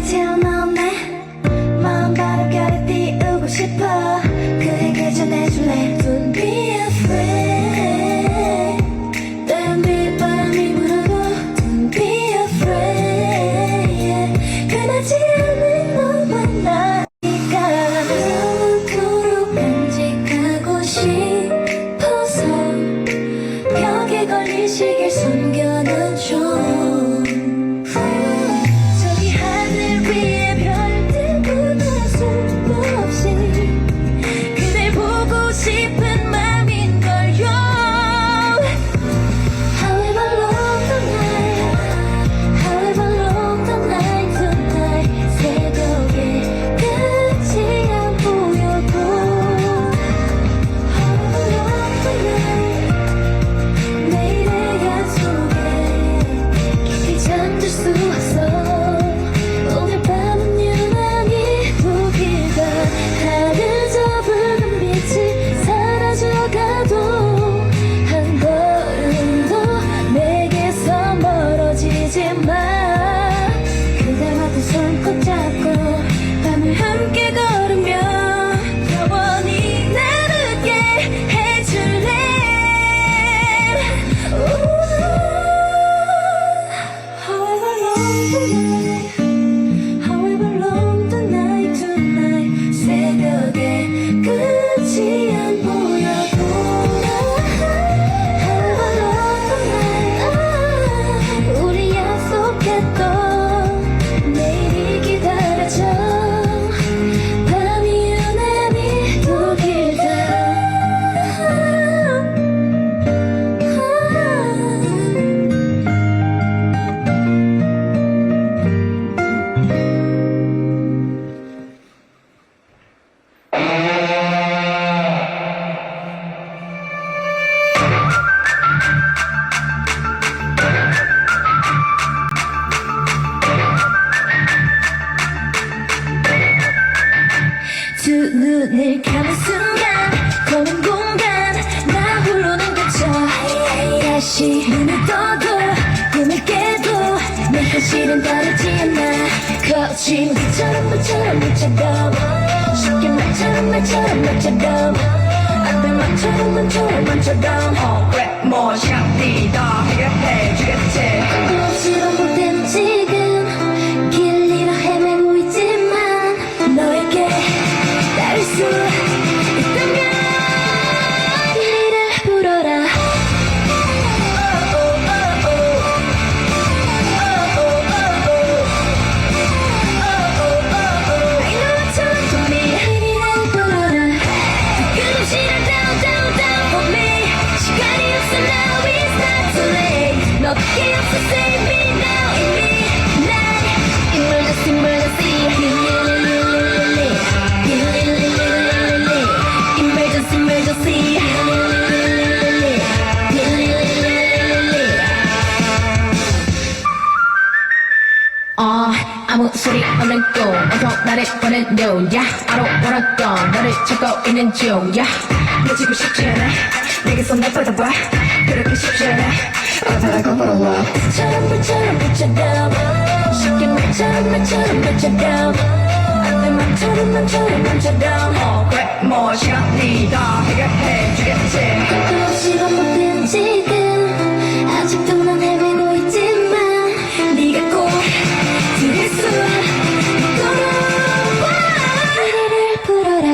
튀어나오네 마음 바로 결에 띄우고 싶어 그에게 전해줄래 Don't be afraid 다른 빛바람이 불어도 Don't be afraid 변하지 않는 너만 나니까 그토록 간직하고 싶어서 벽에 걸린 시계를 숨겨놨죠 두 눈을 감은 순간 검은 공간 나 홀로는 갇혀 다시 눈을 떠도 꿈을 깨도 내 현실은 다르지 않아 거친 것처럼 말처럼 말처럼 쉽게 말처럼 안돼 말처럼 그래 뭐 시간 더 해결해주겠지 끝도 없이 반복된 지금 길 잃어 헤매고 있지만 너에게 닿을 수 있다면 이를 불어라 I know what's wrong for me 이를 불어라 뜨거운 시간 down for me 시간이 없어 now it's not too late 너밖에 없어 save me now in me 난 emergency 아무 소리 없는 꿈 온통 나를 보는 눈 yeah I don't wanna go 너를 찾고 있는 중 yeah 놓치고 싶지 않아 내게 손 내뻗어봐 그렇게 쉽지 않아 어쩌라고 물어봐 처럼 붙여담 쉽게 말처럼 안돼 맘처럼 그래 뭐 시간이 더 해결해주겠지 끝도 없이 반복된 지금 아직도 난 헤매고 있지만 네가 꼭 들을 수 있도록 이를 불어라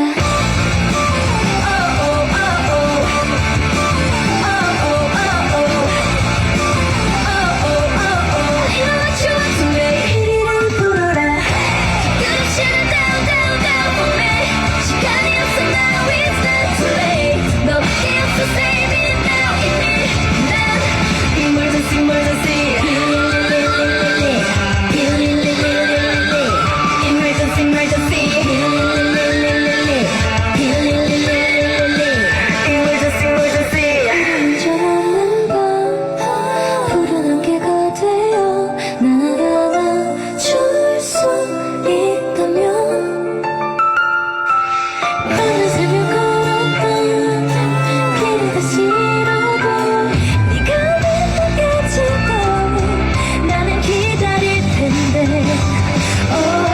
Oh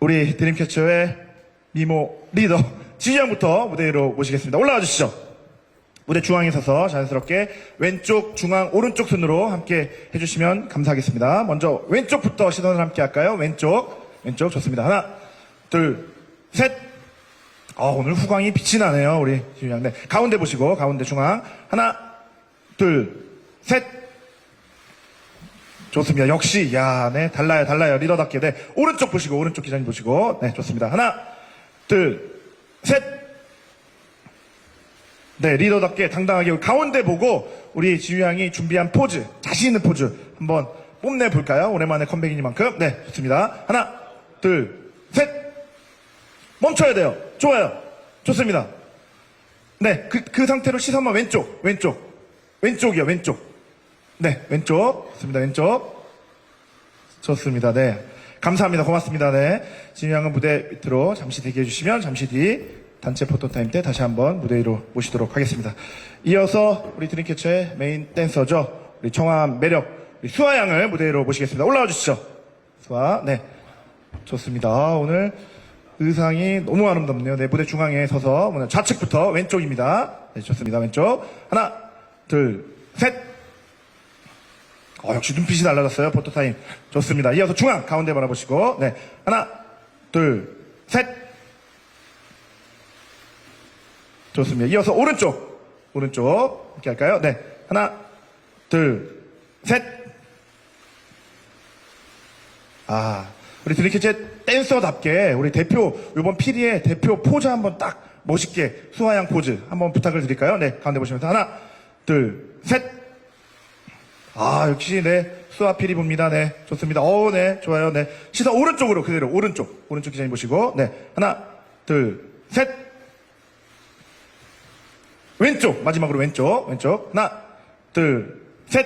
우리 드림캐쳐의 미모 리더 지휘양부터 무대 위로 모시겠습니다. 올라와 주시죠. 무대 중앙에 서서 자연스럽게 왼쪽, 중앙, 오른쪽 순으로 함께 해주시면 감사하겠습니다. 먼저 왼쪽부터 시선을 함께 할까요? 왼쪽 좋습니다. 하나, 둘, 셋. 오늘 후광이 빛이 나네요. 우리 지휘양. 네, 가운데 보시고 가운데 중앙. 하나, 둘, 셋. 좋습니다. 역시 네, 달라요. 리더답게. 네, 오른쪽 보시고 오른쪽 기자님 보시고. 네, 좋습니다. 하나, 둘, 셋. 네, 리더답게 당당하게 가운데 보고 우리 지휘양이 준비한 포즈, 자신 있는 포즈 한번 뽐내 볼까요? 오랜만에 컴백이니만큼. 네, 좋습니다. 하나, 둘, 셋. 멈춰야 돼요. 좋아요. 좋습니다. 네, 그 상태로 시선만 왼쪽이요, 왼쪽. 네, 왼쪽. 좋습니다. 왼쪽. 좋습니다. 네. 감사합니다. 고맙습니다. 네. 지휘양은 무대 밑으로 잠시 대기해 주시면 잠시 뒤 단체 포토타임 때 다시 한번 무대 위로 모시도록 하겠습니다. 이어서 우리 드림캐쳐의 메인 댄서죠. 우리 청아한 매력, 우리 수아 양을 무대 위로 모시겠습니다. 올라와 주시죠. 수아. 네. 좋습니다. 오늘 의상이 너무 아름답네요. 네, 무대 중앙에 서서 오늘 좌측부터 왼쪽입니다. 네, 좋습니다. 왼쪽. 하나, 둘, 셋. 역시 눈빛이 달라졌어요. 포토타임. 좋습니다. 이어서 중앙, 가운데 바라보시고. 네. 하나, 둘, 셋. 좋습니다. 이어서 오른쪽. 이렇게 할까요? 네. 하나, 둘, 셋. 우리 드림캐쳐 댄서답게 우리 대표, 이번 PD의 대표 포즈 한번 딱 멋있게 수아양 포즈 한번 부탁을 드릴까요? 네. 가운데 보시면서 하나, 둘, 셋. 역시, 네. 수아 PD 봅니다. 네. 좋습니다. 네. 좋아요. 네. 시선 오른쪽으로 그대로. 오른쪽 기자님 보시고. 네. 하나, 둘, 셋. 왼쪽. 마지막으로 왼쪽. 하나, 둘, 셋.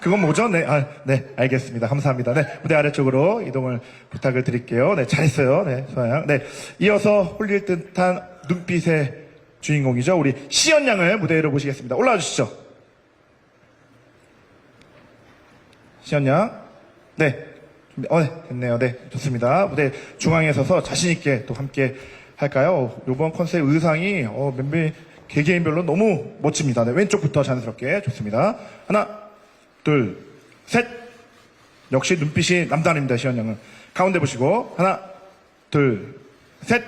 그건 뭐죠? 네. 네. 알겠습니다. 감사합니다. 네. 무대 아래쪽으로 이동을 부탁을 드릴게요. 네. 잘했어요. 네. 수아양. 네. 이어서 홀릴 듯한 눈빛의 주인공이죠. 우리 시연 양을 무대 위로 모시겠습니다. 올라와 주시죠. 시연 양. 네. 네, 됐네요. 네. 좋습니다. 무대 중앙에 서서 자신있게 또 함께 할까요? 요번 컨셉 의상이, 몇몇 개개인별로 너무 멋집니다. 네. 왼쪽부터 자연스럽게. 좋습니다. 하나, 둘, 셋. 역시 눈빛이 남다릅니다. 시연 양은. 가운데 보시고. 하나, 둘, 셋.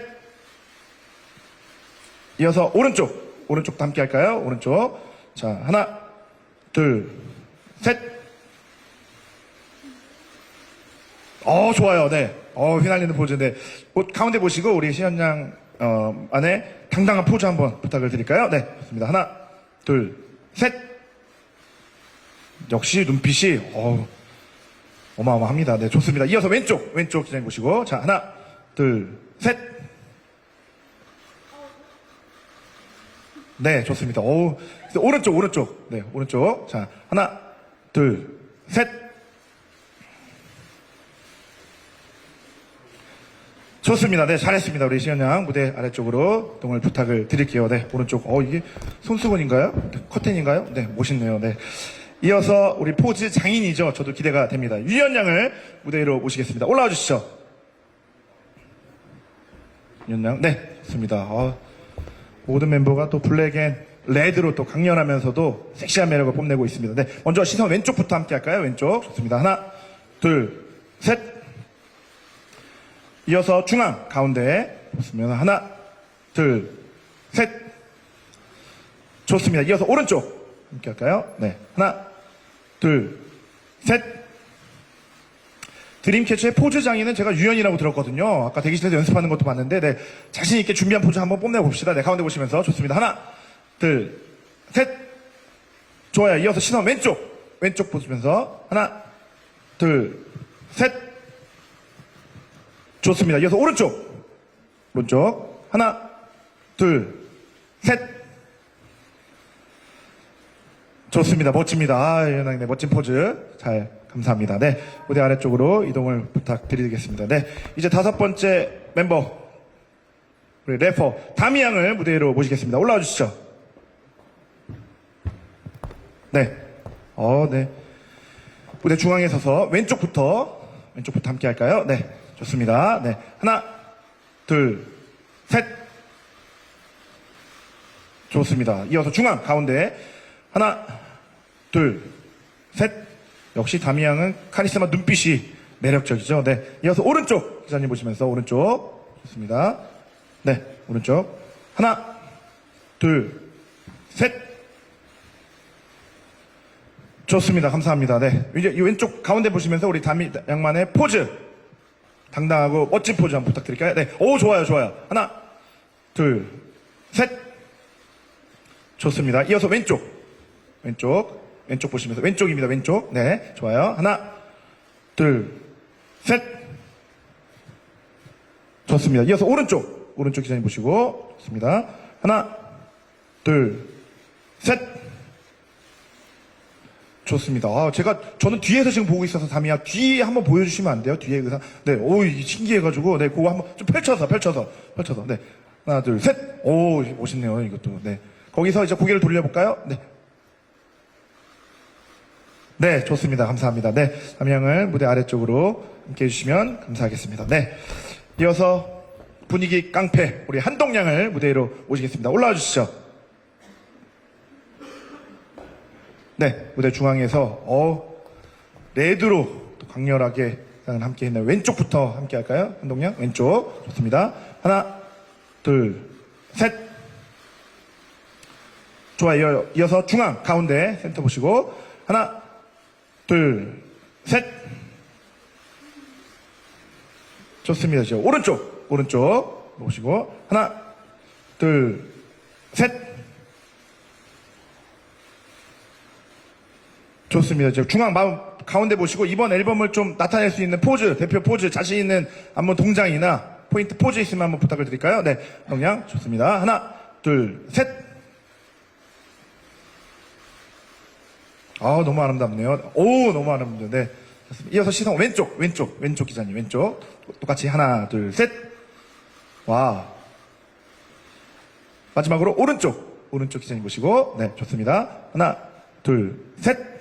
이어서 오른쪽도 함께 할까요? 오른쪽. 자, 하나, 둘, 셋. 좋아요. 네. 휘날리는 포즈. 네. 가운데 보시고 우리 시연양 안에 당당한 포즈 한번 부탁을 드릴까요? 네. 좋습니다. 하나, 둘, 셋. 역시 눈빛이 어마어마합니다. 네, 좋습니다. 이어서 왼쪽 기자님 보시고. 자, 하나, 둘, 셋. 네, 좋습니다. 오른쪽. 네, 오른쪽. 자, 하나, 둘, 셋. 좋습니다. 네, 잘했습니다. 우리 시연양 무대 아래쪽으로 이동을 부탁을 드릴게요. 네, 오른쪽. 이게 손수건인가요? 네, 커튼인가요? 네, 멋있네요. 네. 이어서 우리 포즈 장인이죠. 저도 기대가 됩니다. 유연양을 무대 위로 모시겠습니다. 올라와 주시죠. 유연양. 네, 좋습니다. 모든 멤버가 또 블랙 앤 레드로 또 강렬하면서도 섹시한 매력을 뽐내고 있습니다. 네, 먼저 시선 왼쪽부터 함께 할까요? 왼쪽. 좋습니다. 하나, 둘, 셋. 이어서 중앙, 가운데. 좋습니다. 하나, 둘, 셋. 좋습니다. 이어서 오른쪽. 함께 할까요? 네. 하나, 둘, 셋. 드림캐쳐의 포즈 장인은 제가 유연이라고 들었거든요. 아까 대기실에서 연습하는 것도 봤는데, 네. 자신있게 준비한 포즈 한번 뽐내봅시다. 네. 가운데 보시면서. 좋습니다. 하나, 둘, 셋. 좋아요. 이어서 시선 왼쪽 보시면서. 하나, 둘, 셋. 좋습니다. 이어서 오른쪽. 하나, 둘, 셋. 좋습니다. 멋집니다. 네, 멋진 포즈. 감사합니다. 네. 무대 아래쪽으로 이동을 부탁드리겠습니다. 네. 이제 5번째 멤버. 우리 래퍼, 다미 양을 무대 위로 모시겠습니다. 올라와 주시죠. 네. 네. 무대 중앙에 서서 왼쪽부터 함께 할까요? 네, 좋습니다. 네, 하나, 둘, 셋. 좋습니다. 이어서 중앙, 가운데. 하나, 둘, 셋. 역시 다미양은 카리스마 눈빛이 매력적이죠. 네, 이어서 오른쪽, 기자님 보시면서 오른쪽. 좋습니다. 네, 오른쪽. 하나, 둘, 셋. 좋습니다. 감사합니다. 네. 이제 이 왼쪽 가운데 보시면서 우리 다미 양만의 포즈. 당당하고 멋진 포즈 한번 부탁드릴까요? 네. 오, 좋아요, 좋아요. 하나, 둘, 셋. 좋습니다. 이어서 왼쪽 보시면서 왼쪽입니다. 왼쪽. 네. 좋아요. 하나, 둘, 셋. 좋습니다. 이어서 오른쪽 기자님 보시고. 좋습니다. 하나, 둘, 셋. 좋습니다. 저는 뒤에서 지금 보고 있어서 다미야 뒤에 한번 보여주시면 안 돼요? 뒤에 의상. 네, 이게 신기해가지고, 네, 그거 한번 좀 펼쳐서. 네. 하나, 둘, 셋. 오, 멋있네요, 이것도. 네. 거기서 이제 고개를 돌려볼까요? 네. 네, 좋습니다. 감사합니다. 네. 다미양을 무대 아래쪽으로 함께 해주시면 감사하겠습니다. 네. 이어서 분위기 깡패, 우리 한동양을 무대 위로 모시겠습니다. 올라와 주시죠. 네, 무대 중앙에서 레드로 또 강렬하게 함께 했네요. 왼쪽부터 함께 할까요? 한동양 왼쪽. 좋습니다. 하나, 둘, 셋. 좋아요. 이어서 중앙 가운데 센터 보시고 하나, 둘, 셋. 좋습니다. 이제 오른쪽 보시고 하나, 둘, 셋. 좋습니다. 이제 중앙 가운데 보시고 이번 앨범을 좀 나타낼 수 있는 포즈, 대표 포즈, 자신 있는 안무 동작이나 포인트 포즈 있으면 한번 부탁을 드릴까요? 네, 동양 좋습니다. 하나, 둘, 셋. 너무 아름답네요. 오, 너무 아름답네요. 네, 좋습니다. 이어서 시선 왼쪽 기자님 왼쪽 똑같이 하나, 둘, 셋. 와. 마지막으로 오른쪽 기자님 보시고 네, 좋습니다. 하나, 둘, 셋.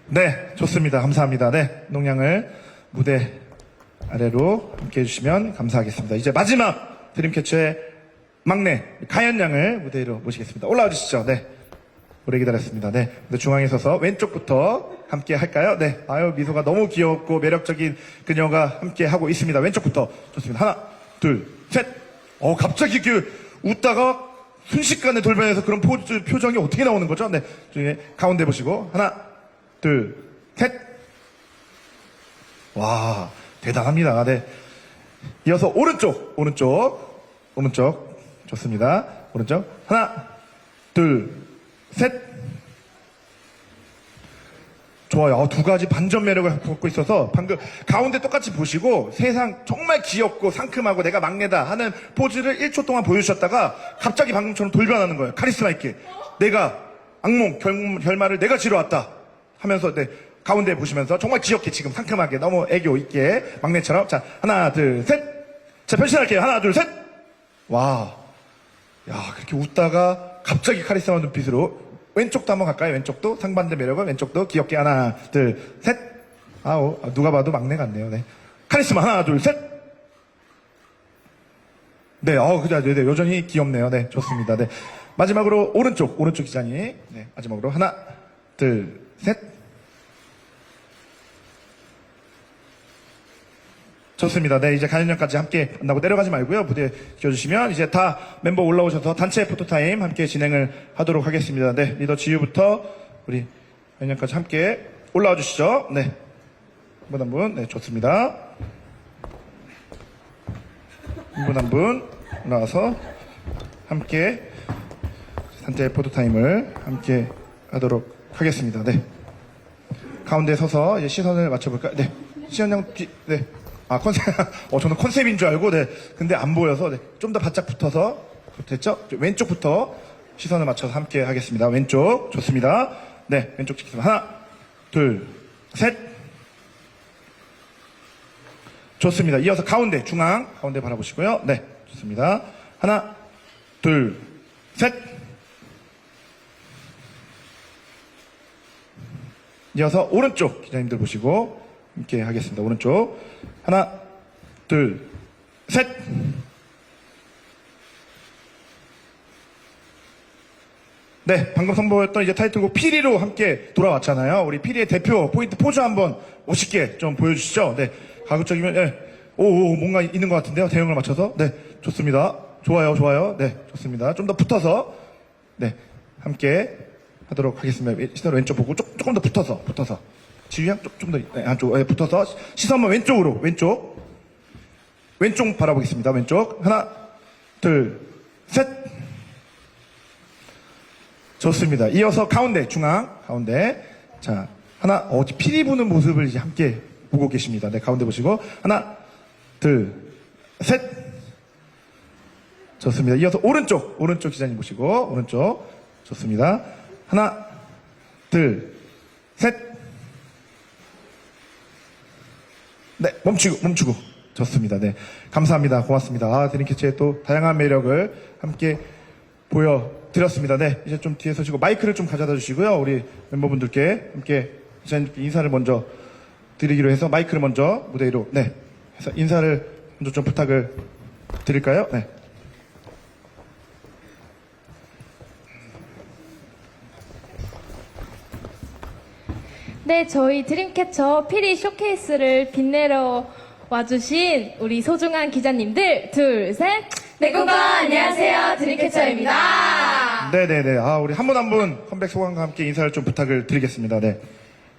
네, 좋습니다. 감사합니다. 네, 농양을 무대 아래로 함께 해주시면 감사하겠습니다. 이제 마지막 드림캐쳐의 막내 가연 양을 무대 위로 모시겠습니다. 올라와 주시죠. 네, 오래 기다렸습니다. 네, 무대 중앙에 서서 왼쪽부터 함께 할까요? 네, 미소가 너무 귀엽고 매력적인 그녀가 함께 하고 있습니다. 왼쪽부터 좋습니다. 하나, 둘, 셋. 갑자기 웃다가 순식간에 돌변해서 그런 포즈 표정이 어떻게 나오는 거죠? 네, 중에 가운데 보시고 하나, 둘, 셋. 와, 대단합니다. 네. 이어서 오른쪽. 좋습니다. 오른쪽. 하나, 둘, 셋. 좋아요. 두 가지 반전 매력을 갖고 있어서 방금 가운데 똑같이 보시고 세상 정말 귀엽고 상큼하고 내가 막내다 하는 포즈를 1초 동안 보여주셨다가 갑자기 방금처럼 돌변하는 거예요. 카리스마 있게. 내가 악몽, 결말을 내가 지러왔다. 하면서 네, 가운데 보시면서 정말 귀엽게 지금 상큼하게 너무 애교 있게 막내처럼 자 하나 둘 셋. 자 변신할게요. 하나 둘 셋. 와, 야 그렇게 웃다가 갑자기 카리스마 눈빛으로 왼쪽도 한번 갈까요? 왼쪽도 상반대 매력은 왼쪽도 귀엽게 하나 둘 셋. 누가 봐도 막내 같네요. 네, 카리스마 하나 둘 셋. 네, 네, 여전히 귀엽네요. 네, 좋습니다. 네, 마지막으로 오른쪽 기자님. 네, 마지막으로 하나 둘 셋. 좋습니다. 네, 이제 가연양까지 함께 한다고 내려가지 말고요. 무대에 키워주시면 이제 다 멤버 올라오셔서 단체 포토타임 함께 진행을 하도록 하겠습니다. 네, 리더 지유부터 우리 가연양까지 함께 올라와 주시죠. 네, 한 분, 네, 좋습니다. 한 분 올라와서 함께 단체 포토타임을 함께 하도록 하겠습니다. 네, 가운데 서서 이제 시선을 맞춰볼까요? 네, 시연양 뒤, 네. 저는 컨셉인 줄 알고, 네. 근데 안 보여서, 네. 좀 더 바짝 붙어서, 됐죠? 왼쪽부터 시선을 맞춰서 함께 하겠습니다. 왼쪽, 좋습니다. 네, 왼쪽 찍겠습니다. 하나, 둘, 셋. 좋습니다. 이어서 가운데, 중앙, 가운데 바라보시고요. 네, 좋습니다. 하나, 둘, 셋. 이어서 오른쪽 기자님들 보시고 함께 하겠습니다. 오른쪽. 하나, 둘, 셋! 네, 방금 선보였던 이제 타이틀곡 피리로 함께 돌아왔잖아요. 우리 피리의 대표 포인트 포즈 한번 50개 좀 보여주시죠. 네, 가급적이면, 네. 오, 뭔가 있는 것 같은데요. 대응을 맞춰서. 네, 좋습니다. 좋아요, 좋아요. 네, 좋습니다. 좀 더 붙어서, 네, 함께 하도록 하겠습니다. 시선 왼쪽 보고 조금 더 붙어서. 지휘양 좀 더, 네, 안쪽, 네, 붙어서. 시선만 왼쪽으로, 왼쪽 바라보겠습니다. 왼쪽. 하나, 둘, 셋. 좋습니다. 이어서 가운데, 중앙, 가운데. 자, 하나, 피리 부는 모습을 이제 함께 보고 계십니다. 네, 가운데 보시고. 하나, 둘, 셋. 좋습니다. 이어서 오른쪽 기자님 보시고, 오른쪽. 좋습니다. 하나, 둘, 셋. 네, 멈추고. 좋습니다. 네. 감사합니다. 고맙습니다. 아, 드림캐쳐의 또 다양한 매력을 함께 보여드렸습니다. 네. 이제 좀 뒤에 서시고 마이크를 좀 가져다 주시고요. 우리 멤버분들께 함께 기자님께 인사를 먼저 드리기로 해서 마이크를 먼저 무대 위로, 네. 해서 인사를 먼저 좀 부탁을 드릴까요? 네. 네, 저희 드림캐쳐 피리 쇼케이스를 빛내러 와주신 우리 소중한 기자님들, 둘, 셋. 내국어 안녕하세요. 드림캐쳐입니다. 네네네. 아, 우리 한 분 한 분 컴백 소감과 함께 인사를 좀 부탁을 드리겠습니다. 네.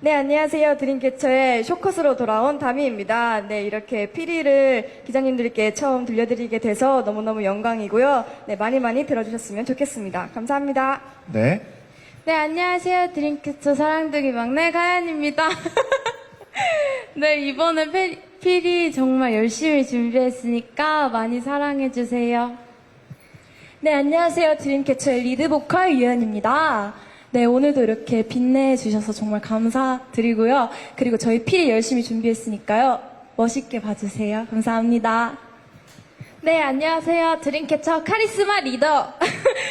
네, 안녕하세요. 드림캐쳐의 쇼컷으로 돌아온 다미입니다. 네, 이렇게 피리를 기자님들께 처음 들려드리게 돼서 너무너무 영광이고요. 네, 많이 들어주셨으면 좋겠습니다. 감사합니다. 네. 네, 안녕하세요. 드림캐쳐 사랑둥이 막내 가연입니다. 네, 이번에 피리 정말 열심히 준비했으니까 많이 사랑해주세요. 네, 안녕하세요. 드림캐쳐의 리드보컬 유연입니다. 네, 오늘도 이렇게 빛내주셔서 정말 감사드리고요. 그리고 저희 피리 열심히 준비했으니까요. 멋있게 봐주세요. 감사합니다. 네, 안녕하세요. 드림캐쳐 카리스마 리더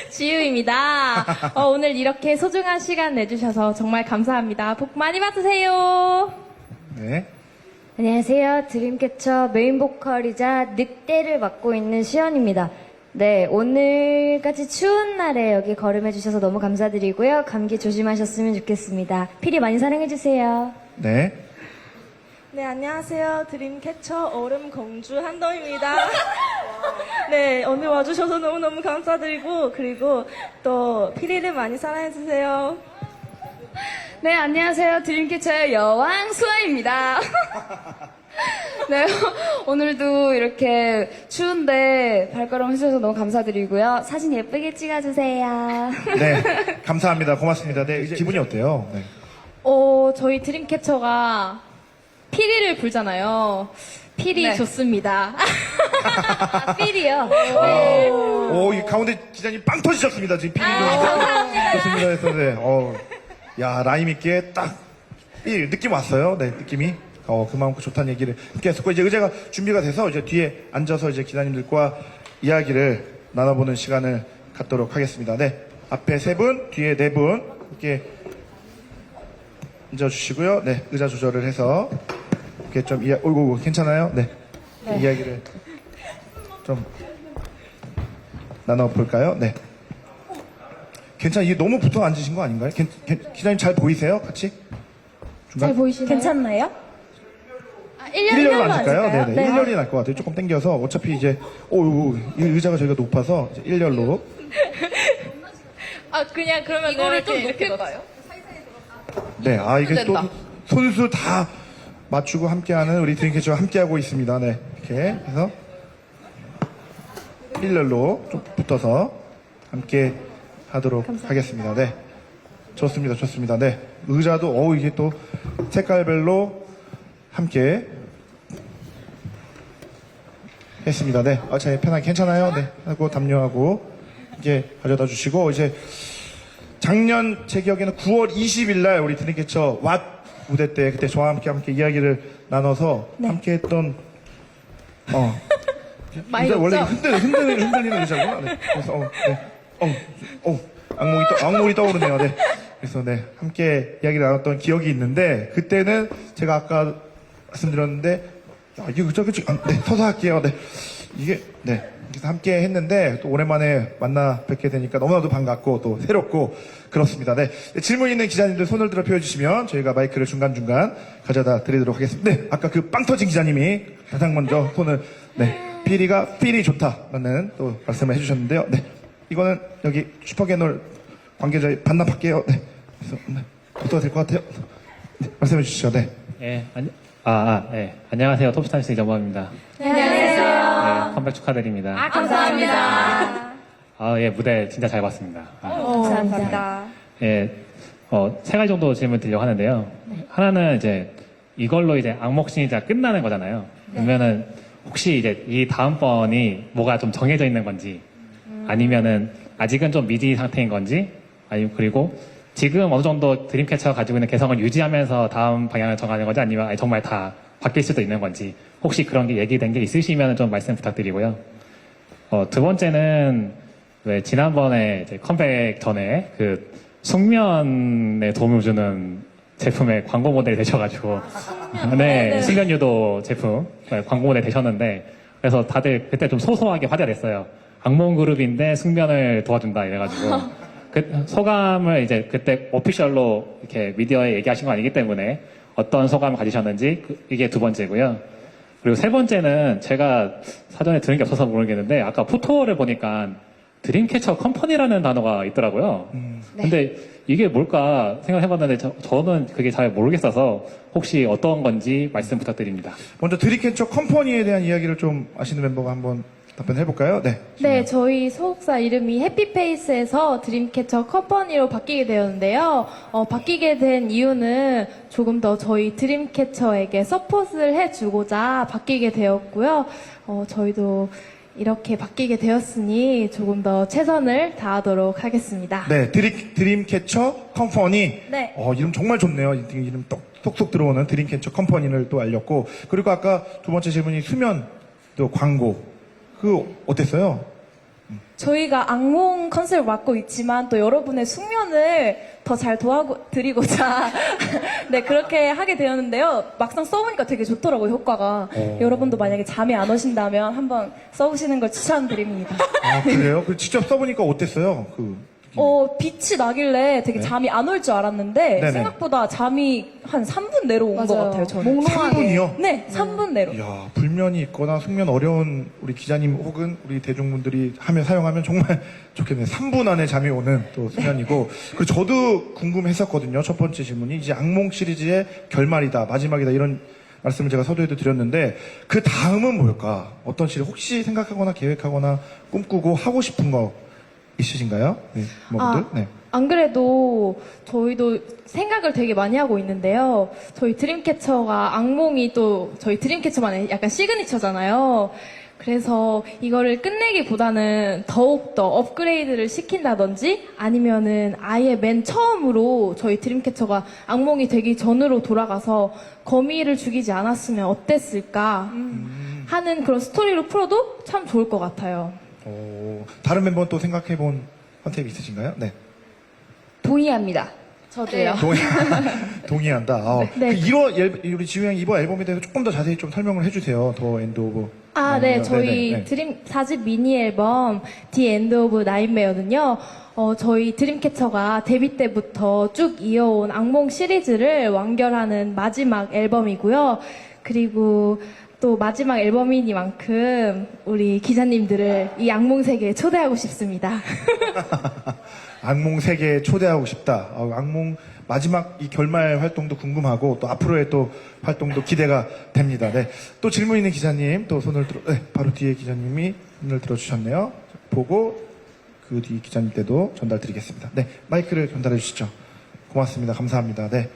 지유입니다. 오늘 이렇게 소중한 시간 내주셔서 정말 감사합니다. 복 많이 받으세요. 네. 안녕하세요. 드림캐쳐 메인 보컬이자 늑대를 맡고 있는 시연입니다. 네, 오늘같이 추운 날에 여기 걸음해주셔서 너무 감사드리고요. 감기 조심하셨으면 좋겠습니다. 피리 많이 사랑해주세요. 네. 네, 안녕하세요. 드림캐쳐 얼음공주 한더입니다. 네, 오늘 와주셔서 너무너무 감사드리고, 그리고 또 피리를 많이 사랑해주세요. 네, 안녕하세요. 드림캐쳐의 여왕 수아입니다. 네, 오늘도 이렇게 추운데 발걸음 해주셔서 너무 감사드리고요. 사진 예쁘게 찍어주세요. 네. 감사합니다. 고맙습니다. 네. 이제 기분이 어때요? 네. 저희 드림캐쳐가 피리를 불잖아요. 피리 네. 좋습니다. 필이요. 오, 이 가운데 기자님 빵 터지셨습니다. 지금 피디도. 감사합니다. 좋습니다. 해서, 네. 야, 라임 있게 딱, 이 느낌 왔어요. 네, 느낌이. 그만큼 좋다는 얘기를 함께 했었고, 이제 의자가 준비가 돼서 이제 뒤에 앉아서 이제 기자님들과 이야기를 나눠보는 시간을 갖도록 하겠습니다. 네. 앞에 3분, 뒤에 4분, 이렇게 앉아주시고요. 네. 의자 조절을 해서, 이렇게 좀 어이구, 괜찮아요? 네. 이야기를 좀 나눠볼까요? 네. 이게 너무 붙어 앉으신 거 아닌가요? 기자님 잘 보이세요? 같이? 중간? 잘 보이시나요? 괜찮나요? 일렬로 앉을까요? 네네. 네. 일렬이 날 것 같아요. 조금 당겨서. 어차피 이제, 이 의자가 저희가 높아서, 이제 일렬로. 그냥 그러면 이거를 좀 높일까요? 네. 이게 또 손수 다 맞추고 함께하는 우리 드림캐쳐와 함께하고 있습니다. 네. 이렇게 해서 일렬로 좀 붙어서 함께 하도록 하겠습니다. 네. 좋습니다. 네. 의자도, 이게 또 색깔별로 함께 했습니다. 네. 자, 편하게 괜찮아요? 네. 하고 담요하고 이제 가져다 주시고, 이제 작년 제 기억에는 9월 20일 날 우리 드림캐쳐 왓 무대 때 그때 저와 함께 이야기를 나눠서 함께 했던, 많이 의자 원래 높죠? 흔들리는 의자구나. 네. 그래서, 악몽이 떠오르네요. 네. 그래서 네, 함께 이야기를 나눴던 기억이 있는데, 그때는 제가 아까 말씀드렸는데, 이거 그치? 네, 서서 할게요. 네. 이게, 네. 그래서 함께 했는데, 또 오랜만에 만나 뵙게 되니까 너무나도 반갑고, 또 새롭고, 그렇습니다. 네. 질문 있는 기자님들 손을 들어 펴주시면 저희가 마이크를 중간중간 가져다 드리도록 하겠습니다. 네. 아까 그 빵 터진 기자님이 가장 먼저 손을, 네. 피리가 필이 좋다라는 또 말씀을 해주셨는데요. 네. 이거는 여기 슈퍼게놀 관계자 반납할게요. 네. 그래서, 네. 어떠가 될 것 같아요? 네. 말씀해 주시죠. 네. 예, 네. 안녕하세요. 톱스타뉴스 이정범입니다. 네, 안녕하세요. 네, 컴백 축하드립니다. 감사합니다. 예, 무대 진짜 잘 봤습니다. 감사합니다. 예, 세 가지 정도 질문 드리려고 하는데요. 하나는 이제 이걸로 이제 악몽신이자 끝나는 거잖아요. 그러면은 혹시 이제 이 다음번이 뭐가 좀 정해져 있는 건지, 아니면은 아직은 좀 미지 상태인 건지, 아니면 그리고 지금 어느 정도 드림캐쳐가 가지고 있는 개성을 유지하면서 다음 방향을 정하는 건지, 아니면 아예 정말 다 바뀔 수도 있는 건지, 혹시 그런 게 얘기된 게 있으시면 좀 말씀 부탁드리고요. 두 번째는 왜 지난번에 이제 컴백 전에 그 숙면에 도움을 주는 제품의 광고 모델이 되셔가지고, 네, 숙면 유도 제품 광고 모델 되셨는데, 그래서 다들 그때 좀 소소하게 화제가 됐어요. 악몽 그룹인데 숙면을 도와준다 이래가지고. 그 소감을 이제 그때 오피셜로 이렇게 미디어에 얘기하신 거 아니기 때문에 어떤 소감을 가지셨는지 이게 두 번째고요. 그리고 세 번째는 제가 사전에 들은 게 없어서 모르겠는데 아까 포토를 보니까 드림캐쳐 컴퍼니라는 단어가 있더라고요. 근데 이게 뭘까 생각해봤는데 저는 그게 잘 모르겠어서 혹시 어떤 건지 말씀 부탁드립니다. 먼저 드림캐쳐 컴퍼니에 대한 이야기를 좀 아시는 멤버가 한번 답변해볼까요? 네. 네, 저희 소속사 이름이 해피페이스에서 드림캐쳐 컴퍼니로 바뀌게 되었는데요. 바뀌게 된 이유는 조금 더 저희 드림캐쳐에게 서포트를 해주고자 바뀌게 되었고요. 저희도 이렇게 바뀌게 되었으니 조금 더 최선을 다하도록 하겠습니다. 네, 드림캐쳐 컴퍼니. 네. 이름 정말 좋네요. 이름 쏙쏙 들어오는 드림캐쳐 컴퍼니를 또 알렸고, 그리고 아까 두 번째 질문이 수면 또 광고. 어땠어요? 저희가 악몽 컨셉을 맡고 있지만 또 여러분의 숙면을 더 잘 도와드리고자 네, 그렇게 하게 되었는데요. 막상 써보니까 되게 좋더라고요, 효과가. 여러분도 만약에 잠이 안 오신다면 한번 써보시는 걸 추천드립니다. 그래요? 직접 써보니까 어땠어요? 빛이 나길래 되게 잠이 안 올 줄 알았는데 네네. 생각보다 잠이 한 3분 내로 온 것 맞아요. 같아요, 저는. 3분이요? 네, 3분 내로. 이야, 불면이 있거나 숙면 어려운 우리 기자님 혹은 우리 대중분들이 사용하면 정말 좋겠네요. 3분 안에 잠이 오는 또 수면이고. 그리고 저도 궁금했었거든요. 첫 번째 질문이 이제 악몽 시리즈의 결말이다, 마지막이다, 이런 말씀을 제가 서두에도 드렸는데, 그 다음은 뭘까? 어떤 시리즈 혹시 생각하거나 계획하거나 꿈꾸고 하고 싶은 거 있으신가요? 네, 멤버분들? 네. 안 그래도 저희도 생각을 되게 많이 하고 있는데요. 저희 드림캐쳐가 악몽이 또 저희 드림캐쳐만의 약간 시그니처잖아요. 그래서 이거를 끝내기보다는 더욱더 업그레이드를 시킨다든지 아니면은 아예 맨 처음으로 저희 드림캐쳐가 악몽이 되기 전으로 돌아가서 거미를 죽이지 않았으면 어땠을까 하는 그런 스토리로 풀어도 참 좋을 것 같아요. 다른 멤버는 또 생각해본 컨셉 있으신가요? 네. 동의합니다. 저도요. 동의한다. 네. 우리 지우 양이 이번 앨범에 대해서 조금 더 자세히 좀 설명을 해주세요. 더 엔드 오브. 네. 저희 네네. 드림 4집 미니 앨범 The End of Nightmare는요. 저희 드림캐쳐가 데뷔 때부터 쭉 이어온 악몽 시리즈를 완결하는 마지막 앨범이고요. 그리고 또 마지막 앨범이니만큼 우리 기자님들을 이 악몽 세계에 초대하고 싶습니다. 악몽 세계에 초대하고 싶다. 악몽 마지막 이 결말 활동도 궁금하고 또 앞으로의 또 활동도 기대가 됩니다. 네. 또 질문 있는 기자님 또 손을 바로 뒤에 기자님이 손을 들어주셨네요. 보고 그 뒤 기자님 때도 전달드리겠습니다. 네. 마이크를 전달해 주시죠. 고맙습니다. 감사합니다. 네.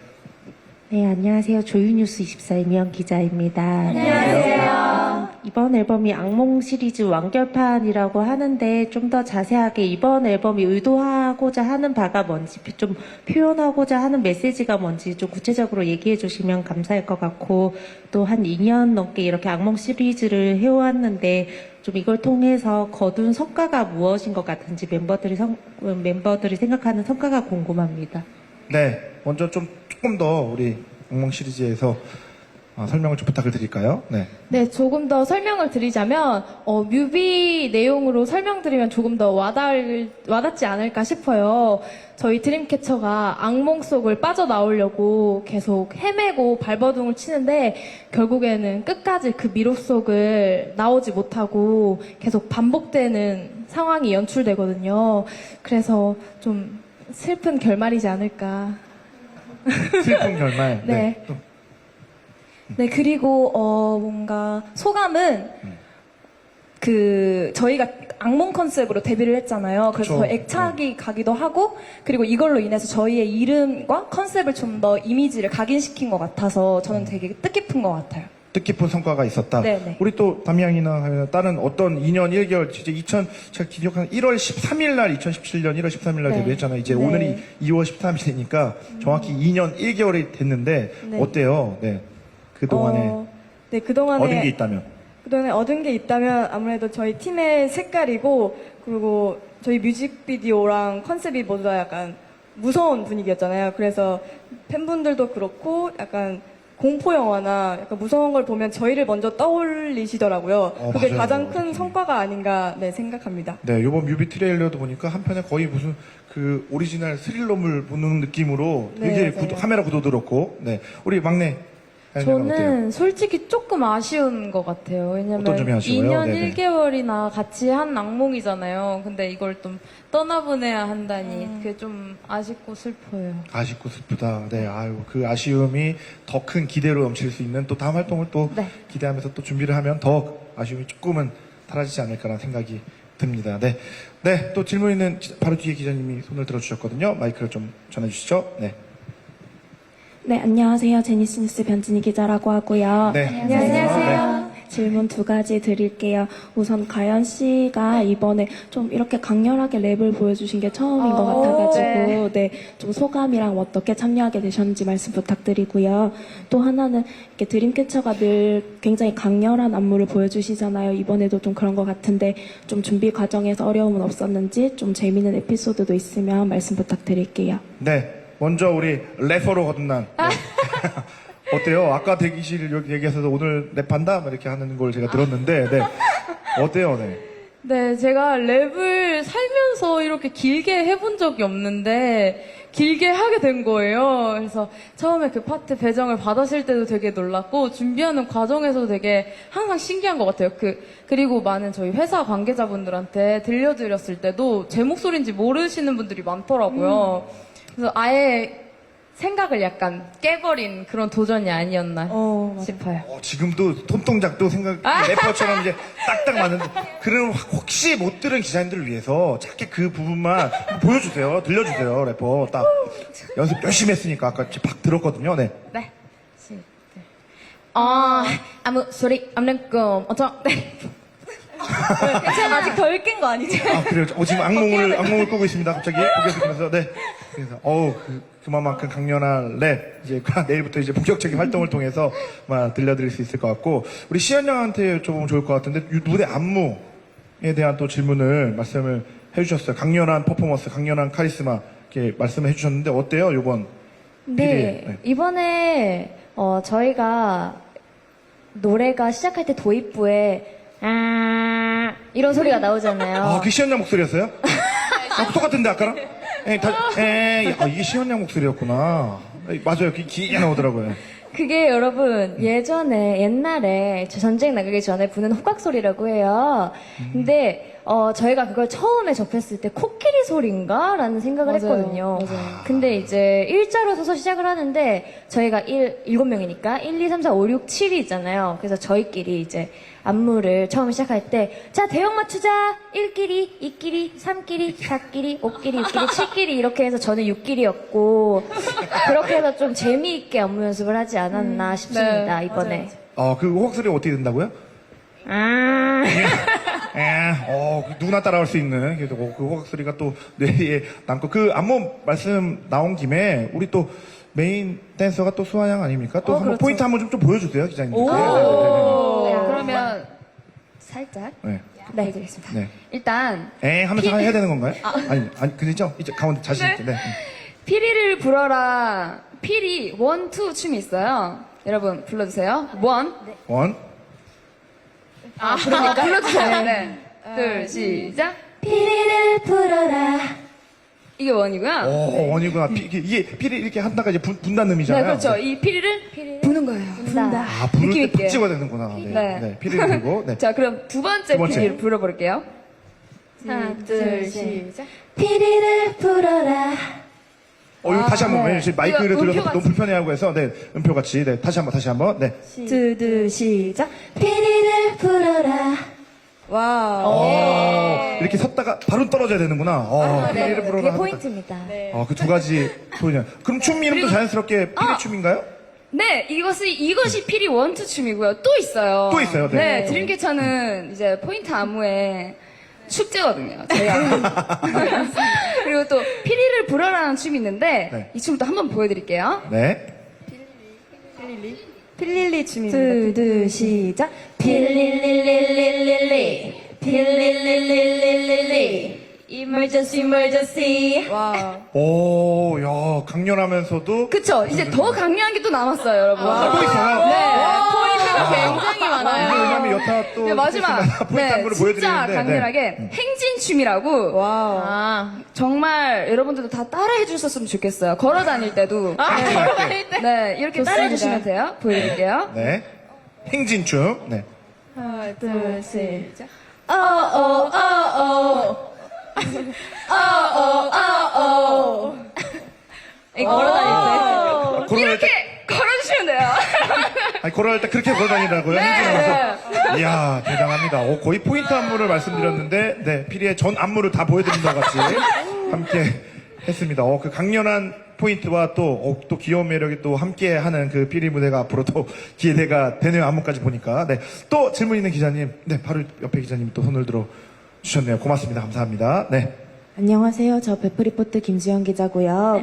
네, 안녕하세요. 조유뉴스 24 임현 기자입니다. 안녕하세요. 이번 앨범이 악몽 시리즈 완결판이라고 하는데 좀 더 자세하게 이번 앨범이 의도하고자 하는 바가 뭔지, 좀 표현하고자 하는 메시지가 뭔지 좀 구체적으로 얘기해 주시면 감사할 것 같고, 또 한 2년 넘게 이렇게 악몽 시리즈를 해왔는데 좀 이걸 통해서 거둔 성과가 무엇인 것 같은지 멤버들이 생각하는 성과가 궁금합니다. 네, 먼저 조금 더 우리 악몽 시리즈에서 설명을 좀 부탁을 드릴까요? 네. 네, 조금 더 설명을 드리자면, 뮤비 내용으로 설명드리면 조금 더 와닿지 않을까 싶어요. 저희 드림캐쳐가 악몽 속을 빠져나오려고 계속 헤매고 발버둥을 치는데, 결국에는 끝까지 그 미로 속을 나오지 못하고 계속 반복되는 상황이 연출되거든요. 그래서 좀 슬픈 결말이지 않을까. 슬픈 결말. 네. 또 네, 그리고 뭔가 소감은 저희가 악몽 컨셉으로 데뷔를 했잖아요. 그래서 그쵸. 더 애착이 가기도 하고, 그리고 이걸로 인해서 저희의 이름과 컨셉을 좀 더 이미지를 각인시킨 것 같아서 저는 되게 뜻깊은 것 같아요. 뜻깊은 성과가 있었다. 네네. 우리 또 담양이나 다른 어떤 2년 1개월, 진짜 제가 기억하는 1월 13일 날, 2017년 1월 13일 날 네. 데뷔했잖아요. 이제 네. 오늘이 2월 13일이니까 정확히 2년 1개월이 됐는데, 네. 어때요? 네. 그동안에 네, 그동안에 얻은 게 있다면? 그동안에 얻은 게 있다면 아무래도 저희 팀의 색깔이고, 그리고 저희 뮤직비디오랑 컨셉이 모두 다 약간 무서운 분위기였잖아요. 그래서 팬분들도 그렇고 약간 공포 영화나 약간 무서운 걸 보면 저희를 먼저 떠올리시더라고요. 그게 맞아요. 가장 큰 성과가 아닌가 생각합니다. 네, 요번 뮤비 트레일러도 보니까 한편에 거의 무슨 그 오리지널 스릴러물 보는 느낌으로 되게 네, 맞아요. 카메라 구도도 그렇고, 네. 우리 막내. 하연이는 어때요? 저는 솔직히 조금 아쉬운 것 같아요. 왜냐면 어떤 점이 아쉬워요? 2년 네네. 1개월이나 같이 한 악몽이잖아요. 근데 이걸 좀 떠나보내야 한다니 그게 좀 아쉽고 슬퍼요. 아쉽고 슬프다. 네, 아유, 그 아쉬움이 더 큰 기대로 넘칠 수 있는 또 다음 활동을 또 네. 기대하면서 또 준비를 하면 더 아쉬움이 조금은 사라지지 않을까라는 생각이 듭니다. 네. 네, 또 질문 있는 바로 뒤에 기자님이 손을 들어주셨거든요. 마이크를 좀 전해주시죠. 네. 네, 안녕하세요. 제니스 뉴스 변진희 기자라고 하고요. 네. 안녕하세요. 질문 두 가지 드릴게요. 우선 가연 씨가 이번에 좀 이렇게 강렬하게 랩을 보여주신 게 처음인 것 같아가지고, 네, 좀 소감이랑 어떻게 참여하게 되셨는지 말씀 부탁드리고요. 또 하나는 이렇게 드림캐쳐가 늘 굉장히 강렬한 안무를 보여주시잖아요. 이번에도 좀 그런 것 같은데 좀 준비 과정에서 어려움은 없었는지 좀 재미있는 에피소드도 있으면 말씀 부탁드릴게요. 네. 먼저 우리 래퍼로 거듭난. 네. 어때요? 아까 대기실 여기 얘기해서 오늘 랩한다? 막 이렇게 하는 걸 제가 들었는데, 네. 어때요? 네. 네, 제가 랩을 살면서 이렇게 길게 해본 적이 없는데 길게 하게 된 거예요. 그래서 처음에 그 파트 배정을 받았을 때도 되게 놀랐고 준비하는 과정에서도 되게 항상 신기한 것 같아요. 그리고 많은 저희 회사 관계자분들한테 들려드렸을 때도 제 목소리인지 모르시는 분들이 많더라고요. 그래서 아예 생각을 약간 깨버린 그런 도전이 아니었나 싶어요. 지금도 손동작도 래퍼처럼 이제 딱딱 맞는데, 그럼 혹시 못 들은 기자님들을 위해서 짧게 그 부분만 보여주세요. 들려주세요, 래퍼. 딱. 연습 열심히 했으니까 아까 박 들었거든요. 네. 네. 아무 소리 없는 꿈. 괜찮아, 아직 덜 깬 거 아니죠? 아, 그래요. 지금 악몽을 꾸고 있습니다. 갑자기. 고개를 들면서, 네. 그래서, 그만큼 강렬한 랩, 이제, 내일부터 이제 본격적인 활동을 통해서, 들려드릴 수 있을 것 같고, 우리 시연 양한테 여쭤보면 좋을 것 같은데, 무대 안무에 대한 또 말씀을 해주셨어요. 강렬한 퍼포먼스, 강렬한 카리스마, 이렇게 말씀을 해주셨는데, 어때요, 요번? 네, 네. 이번에 저희가 노래가 시작할 때 도입부에 이런 소리가 나오잖아요. 그게 시연 양 목소리였어요? 똑같은데, 아까랑? 이게 시연 양 목소리였구나. 맞아요. 길게 나오더라고요. 그게 여러분 옛날에 저 전쟁 나가기 전에 부는 호각 소리라고 해요. 근데 저희가 그걸 처음에 접했을 때 코끼리 소리인가? 라는 생각을 했거든요. 근데 이제 일자로 서서 시작을 하는데 저희가 7명이니까 1, 2, 3, 4, 5, 6, 7이 있잖아요. 그래서 저희끼리 이제 안무를 처음 시작할 때 자 대형 맞추자 1끼리, 2끼리, 3끼리, 4끼리, 5끼리, 6끼리, 7끼리 이렇게 해서 저는 6끼리였고 그렇게 해서 좀 재미있게 안무 연습을 하지 않았나 싶습니다. 네, 이번에. 그 호각 소리가 어떻게 된다고요? 누구나 따라할 수 있는, 그래도 그 호각 소리가 또 뇌에 남고, 그 안무 말씀 나온 김에, 우리 또 메인 댄서가 또 수아양 아닙니까? 또 한번 포인트 한번 좀 보여주세요, 기자님들. 그러면 살짝 네. 보여드리겠습니다. 네. 일단 하면서 해야 되는 건가요? 아니, 그죠? 이제 가운데 자신있게. 네. 피리를 불어라. 피리 1, 2 춤이 있어요. 여러분 불러주세요. 1. 원. 그러니까 불러주세요. 네. 둘, 시작. 피리를 불어라. 이게 1이고요. 오, 원이구나. 이게 피리 이렇게 한다가 이제 분다는 의미잖아요. 네, 그렇죠. 이 피리를 부는 거예요. 분다. 아, 부를 느낌 때 있게. 푹 찍어야 되는구나. 네. 네. 네. 피리를 불고. 네. 자, 그럼 두 번째 두 번째. 피리를 불러볼게요. 하나, 둘, 시작. 피리를 불어라. 이거 다시 한 번. 왜냐면 지금 마이크를 이거 들려서 음표 너무 불편해하고 해서, 네. 음표 같이. 네. 다시 한 번. 네. 둘, 시작. 피리를 불어라. 와. 이렇게 섰다가 바로 떨어져야 되는구나. 피리를 불어라. 그게 포인트입니다. 그 두 가지 포인트. 그럼 춤 이름도 자연스럽게 피리 춤인가요? 네, 이것이 피리 1, 2 춤이고요. 또 있어요. 또 있어요, 네. 네, 드림캐쳐는 이제 포인트 안무의 축제거든요. 저희가. 그리고 또 피리를 불어라는 춤이 있는데 네. 이 춤도 한번 보여드릴게요. 네. 필릴리 춤입니다. 둘, 시작. 필릴릴릴릴릴리. 필릴릴릴릴릴리. Emergency, emergency. 와. 오, 야, 강렬하면서도. 그쵸? 이제 더 강렬한 게 또 남았어요, 여러분. 또 있어요? 네, 포인트가 굉장히 많아요. 왜냐면 여타 또. 네, 마지막. 포인트 안무를 진짜 보여드리는데. 강렬하게 행진춤이라고. 와우. 정말 여러분들도 다 따라해 주셨으면 좋겠어요. 걸어 다닐 때도. 걸어 다닐 때. 네, 이렇게 따라해 주시면 돼요. 보여드릴게요. 네. 행진춤. 네. 하나, 둘, 시작. 걸어 다닐 때. 걸어갈 때, 걸어주시면 돼요. 아니, 걸어갈 때 그렇게 걸어다니라고요? 행진하면서. 이야, 대단합니다. 거의 포인트 안무를 말씀드렸는데, 네. 피리의 전 안무를 다 보여드린 것 같이 함께 했습니다. 그 강렬한 포인트와 또 귀여운 매력이 또 함께 하는 그 피리 무대가 앞으로 또 기대가 되네요. 안무까지 보니까. 네. 또 질문 있는 기자님. 네. 바로 옆에 기자님이 또 손을 들어 주셨네요. 고맙습니다. 감사합니다. 네. 안녕하세요. 저 베프리포트 김지영 기자고요.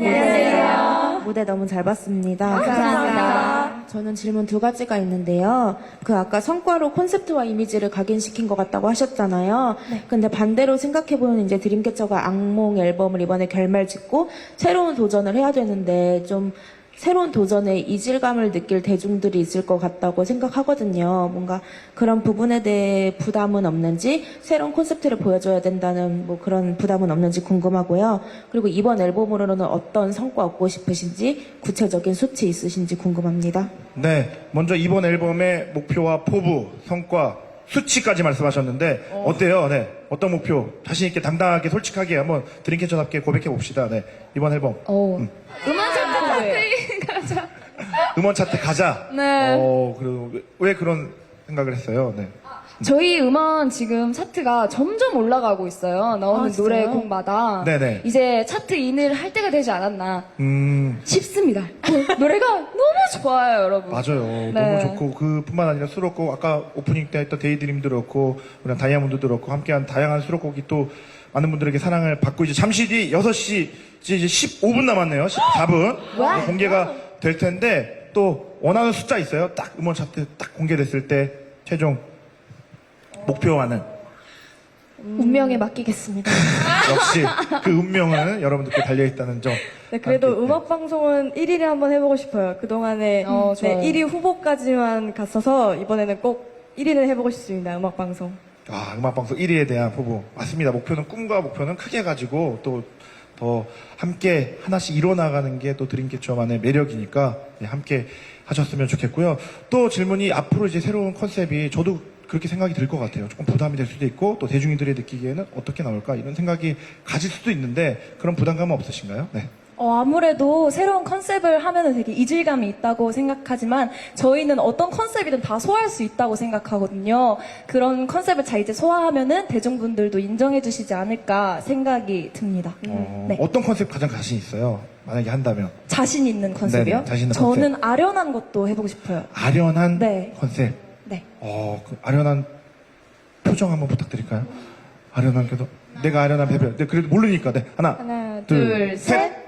무대 너무 잘 봤습니다. 감사합니다. 저는 질문 두 가지가 있는데요. 그 아까 성과로 콘셉트와 이미지를 각인시킨 것 같다고 하셨잖아요. 근데 반대로 생각해보면 이제 드림캐쳐가 악몽 앨범을 이번에 결말 짓고 새로운 도전을 해야 되는데 좀 새로운 도전에 이질감을 느낄 대중들이 있을 것 같다고 생각하거든요. 뭔가 그런 부분에 대해 부담은 없는지, 새로운 콘셉트를 보여줘야 된다는 뭐 그런 부담은 없는지 궁금하고요. 그리고 이번 앨범으로는 어떤 성과 얻고 싶으신지, 구체적인 수치 있으신지 궁금합니다. 네. 먼저 이번 앨범의 목표와 포부, 성과, 수치까지 말씀하셨는데, 어때요? 네. 어떤 목표? 자신있게 당당하게 솔직하게 한번 드림캐쳐답게 고백해 봅시다. 네. 이번 앨범. 음악 차트 가자. 음원 차트 가자. 네. 그리고 왜 그런 생각을 했어요? 네. 저희 음원 지금 차트가 점점 올라가고 있어요. 나오는 노래 곡마다. 네네. 이제 차트 인을 할 때가 되지 않았나 음, 싶습니다. 노래가 너무 좋아요, 여러분. 맞아요. 네. 너무 좋고, 그뿐만 아니라 수록곡, 아까 오프닝 때 했던 데이드림도 그렇고, 그냥 다이아몬드도 그렇고, 함께한 다양한 수록곡이 또 많은 분들에게 사랑을 받고, 이제 잠시 뒤 6시, 이제 15분 남았네요. 14분. 공개가 될 텐데, 또 원하는 숫자 있어요? 딱 음원 차트 딱 공개됐을 때, 최종 목표와는? 운명에 맡기겠습니다. 역시 그 운명은 여러분들께 달려있다는 점. 네, 그래도 함께, 네. 음악 방송은 1위를 한번 해보고 싶어요. 그동안에 좋아요. 1위 후보까지만 갔어서 이번에는 꼭 1위는 해보고 싶습니다. 음악 방송. 음악방송 1위에 대한 포부. 맞습니다. 목표는, 꿈과 목표는 크게 가지고 또 더 함께 하나씩 이뤄나가는 게 또 드림캐쳐만의 매력이니까 네, 함께 하셨으면 좋겠고요. 또 질문이 앞으로 이제 새로운 컨셉이 저도 그렇게 생각이 들 것 같아요. 조금 부담이 될 수도 있고 또 대중인들이 느끼기에는 어떻게 나올까 이런 생각이 가질 수도 있는데 그런 부담감은 없으신가요? 네. 아무래도 새로운 컨셉을 하면은 되게 이질감이 있다고 생각하지만 저희는 어떤 컨셉이든 다 소화할 수 있다고 생각하거든요. 그런 컨셉을 잘 이제 소화하면은 대중분들도 인정해 주시지 않을까 생각이 듭니다. 네. 어떤 컨셉 가장 자신 있어요? 만약에 한다면. 자신 있는 컨셉이요? 네네, 자신 있는 저는 아련한 것도 해보고 싶어요. 아련한 네. 컨셉. 네. 그 아련한 표정 한번 부탁드릴까요? 아련한 그래도 내가 아련한 배변. 네, 그래도 모르니까. 네. 하나, 하나, 둘, 셋.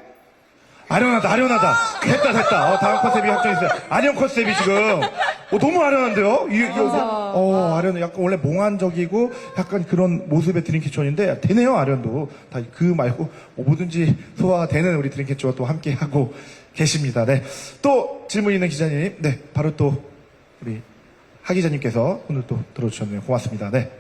아련하다. 됐다. 다음 컨셉이 확정했어요. 아련 컨셉이 지금. 너무 아련한데요? 아련은 약간 원래 몽환적이고 약간 그런 모습의 드림캐쳐인데, 되네요, 아련도. 다 그 말고, 뭐든지 소화되는 우리 드림캐쳐와 또 함께하고 계십니다. 네. 또 질문 있는 기자님. 네. 바로 또 우리 하 기자님께서 오늘 또 들어주셨네요. 고맙습니다. 네.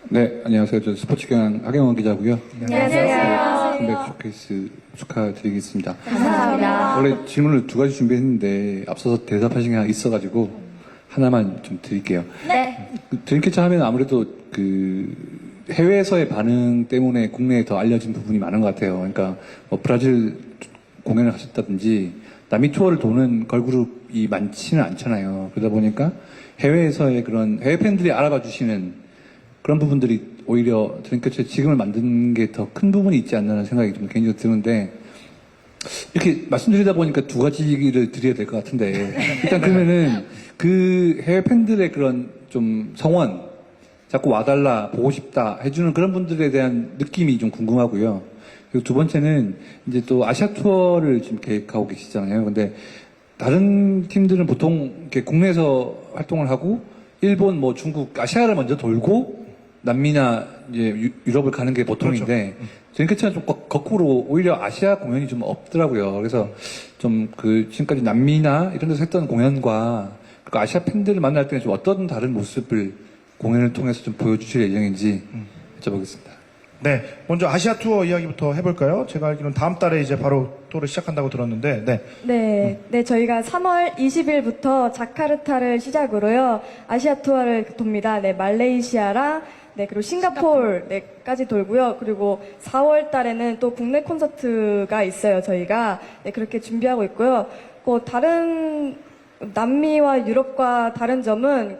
네, 안녕하세요. 저 스포츠 경향 하경원 기자고요. 안녕하세요. 컴백 쇼케이스 축하드리겠습니다. 감사합니다. 원래 질문을 2가지 준비했는데 앞서서 대답하신 게 하나 있어가지고 하나만 좀 드릴게요. 네. 드림캐쳐 하면 아무래도 그 해외에서의 반응 때문에 국내에 더 알려진 부분이 많은 것 같아요. 그러니까 뭐 브라질 공연을 하셨다든지 남미 투어를 도는 걸그룹이 많지는 않잖아요. 그러다 보니까 해외에서의 그런 해외 팬들이 알아봐 주시는 그런 부분들이 오히려 드림캐쳐의 지금을 만든 게 더 큰 부분이 있지 않나라는 생각이 좀 개인적으로 드는데, 이렇게 말씀드리다 보니까 2가지를 드려야 될 것 같은데, 일단 그러면은 그 해외 팬들의 그런 좀 성원, 자꾸 와달라, 보고 싶다 해주는 그런 분들에 대한 느낌이 좀 궁금하고요. 그리고 2번째는 이제 또 아시아 투어를 지금 계획하고 계시잖아요. 근데 다른 팀들은 보통 이렇게 국내에서 활동을 하고 일본, 뭐 중국, 아시아를 먼저 돌고 남미나 이제 유럽을 가는 게 보통인데, 드림캐쳐는 좀 거꾸로 오히려 아시아 공연이 좀 없더라고요. 그래서 좀 그 지금까지 남미나 이런 데서 했던 공연과 그 아시아 팬들을 만날 때는 좀 어떤 다른 모습을 공연을 통해서 좀 보여주실 예정인지 여쭤보겠습니다. 네. 먼저 아시아 투어 이야기부터 해볼까요? 제가 알기로는 다음 달에 이제 바로 투어를 시작한다고 들었는데, 네. 네, 저희가 3월 20일부터 자카르타를 시작으로요, 아시아 투어를 돕니다. 네, 말레이시아랑, 네, 그리고 싱가포르까지 돌고요. 그리고 4월 달에는 또 국내 콘서트가 있어요, 저희가. 네, 그렇게 준비하고 있고요. 다른, 남미와 유럽과 다른 점은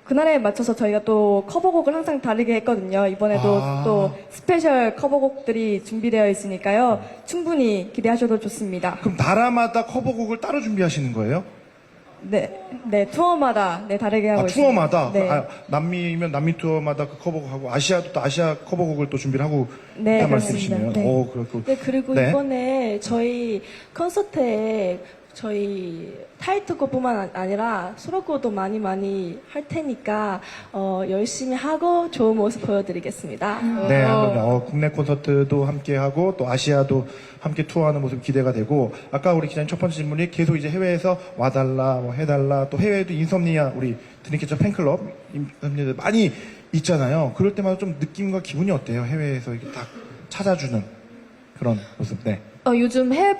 그날에 맞춰서 저희가 또 커버곡을 항상 다르게 했거든요. 이번에도 또 스페셜 커버곡들이 준비되어 있으니까요. 충분히 기대하셔도 좋습니다. 그럼 나라마다 커버곡을 따로 준비하시는 거예요? 네, 투어마다 다르게 하고 있습니다. 투어마다? 네. 남미면 남미 투어마다 그 커버곡하고, 아시아도 또 아시아 커버곡을 또 준비를 하고 네, 있단 그렇습니다. 말씀이시네요. 네. 그렇고. 네, 그리고 네. 이번에 저희 콘서트에 저희 타이틀곡뿐만 아니라 수록곡도 많이 할 테니까 열심히 하고 좋은 모습 보여드리겠습니다. 네, 그럼요. 국내 콘서트도 함께 하고 또 아시아도 함께 투어하는 모습 기대가 되고, 아까 우리 기자님 첫 번째 질문이 계속 이제 해외에서 와달라, 뭐 해달라, 또 해외에도 인썸니아 우리 드림캐쳐 팬클럽 인썸니아들 많이 있잖아요. 그럴 때마다 좀 느낌과 기분이 어때요? 해외에서 이렇게 딱 찾아주는 그런 모습. 네. 요즘 해외